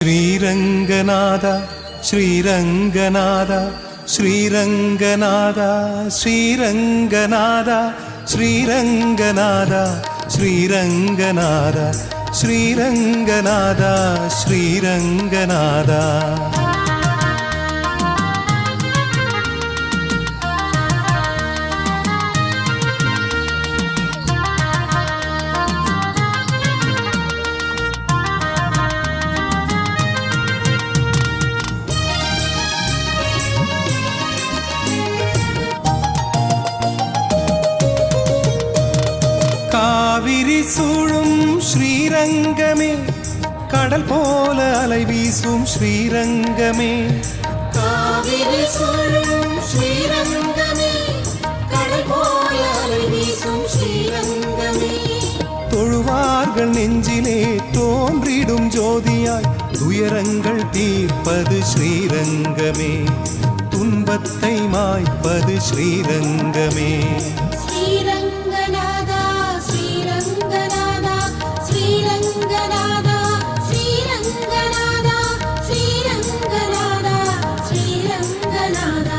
ശ്രീരംഗനാഥ ശ്രീരംഗനാഥ ശ്രീരംഗനാഥ ശ്രീരംഗനാഥ ശ്രീരംഗനാഥ ശ്രീരംഗനാഥ ശ്രീരംഗനാഥ ശ്രീരംഗനാഥ காவிரி சூழும் ஸ்ரீரங்கமே கடல் போல அலை வீசும் ஸ்ரீரங்கமே காவிரி சூழும் ஸ்ரீரங்கமே கடல் போல அலை வீசும் ஸ்ரீரங்கமே தொழுவார்கள் நெஞ்சிலே தோன்றிடும் ஜோதியாய் துயரங்கள் தீர்ப்பது ஸ்ரீரங்கமே துன்பத்தை மாய்ப்பது ஸ்ரீரங்கமே ஸ்ரீரங்கநாதா ஸ்ரீரங்கநாதா ஸ்ரீரங்கநாதா ஸ்ரீரங்கநாதா ஸ்ரீரங்கநாதா ஸ்ரீரங்கநாதா